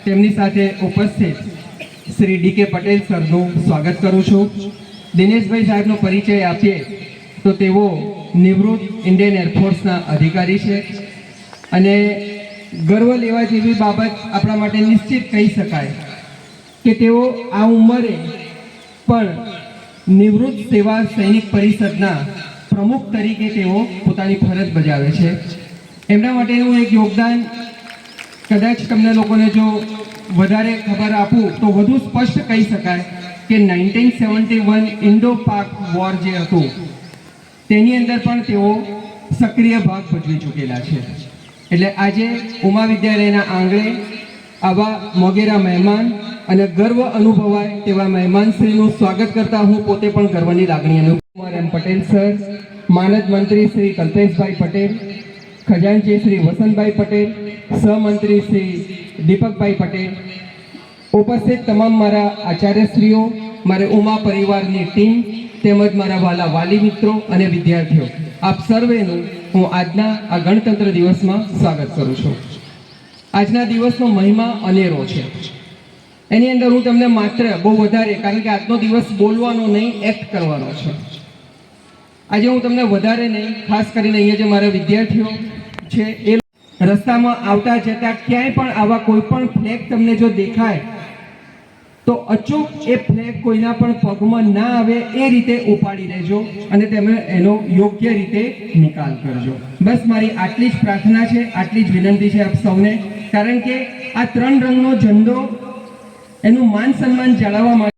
તેમની સાથે ઉપસ્થિત શ્રી ડી.કે. પટેલ સરનું સ્વાગત કરું છું। દિનેશભાઈ સાહેબનો પરિચય આપીએ તો તેઓ નિવૃત્ત ઇન્ડિયન એરફોર્સના અધિકારી છે અને ગર્વ લેવા જેવી બાબત આપણા માટે નિશ્ચિત કહી શકાય કે તેઓ આ ઉંમરે પણ નિવૃત્ત સેવા સૈનિક પરિષદના પ્રમુખ તરીકે તેઓ પોતાની ફરજ બજાવે છે। એમના માટેનું એક યોગદાન કદાચ તમને લોકોને જો વધારે ખબર આપું તો વધુ સ્પષ્ટ કહી શકાય કે 1971 ઇન્ડો પાક વોર જે હતું તેની અંદર પણ તેઓ સક્રિય ભાગ ભજવી ચૂકેલા છે। એટલે આજે ઉમા વિદ્યાલયના આંગણે આવા મોગેરા મહેમાન અને ગર્વ અનુભવાય તેવા મહેમાનશ્રીનું સ્વાગત કરતા હું પોતે પણ ગર્વની લાગણી અનુભવું। એમ પટેલ સર, માનદ મંત્રી શ્રી કલ્પેશભાઈ પટેલ, ખજાનચી શ્રી વસંતભાઈ પટેલ, સહમંત્રી શ્રી દીપકભાઈ પટેલ, ઉપસ્થિત તમામ મારા આચાર્યશ્રીઓ, મારે ઉમા પરિવારની ટીમ તેમજ મારા વાલા વાલી મિત્રો અને વિદ્યાર્થીઓ, આપ સર્વેનું હું આજના આ ગણતંત્ર દિવસમાં સ્વાગત કરું છું। આજના દિવસનો મહિમા અનેરો છે। એની અંદર હું તમને માત્ર બહુ વધારે, કારણ કે આજનો દિવસ બોલવાનો નહીં, એક્ટ કરવાનો છે। આજે હું તમને વધારે નહીં, ખાસ કરીને અહીંયા જે મારા વિદ્યાર્થીઓ છે એ રસ્તામાં આવતા જતા ક્યાંય પણ આવા કોઈ પણ ફ્લેગ તમને જો દેખાય તો અચૂક એ ફ્લેગ કોઈના પણ પગમાં ના આવે એ રીતે ઉપાડી લેજો અને તમે એનો યોગ્ય રીતે નિકાલ કરજો। બસ મારી આટલી જ પ્રાર્થના છે, આટલી જ વિનંતી છે આપ સૌને, કારણ કે આ ત્રણ રંગનો ઝંડો એનું માન સન્માન જાળવવા માટે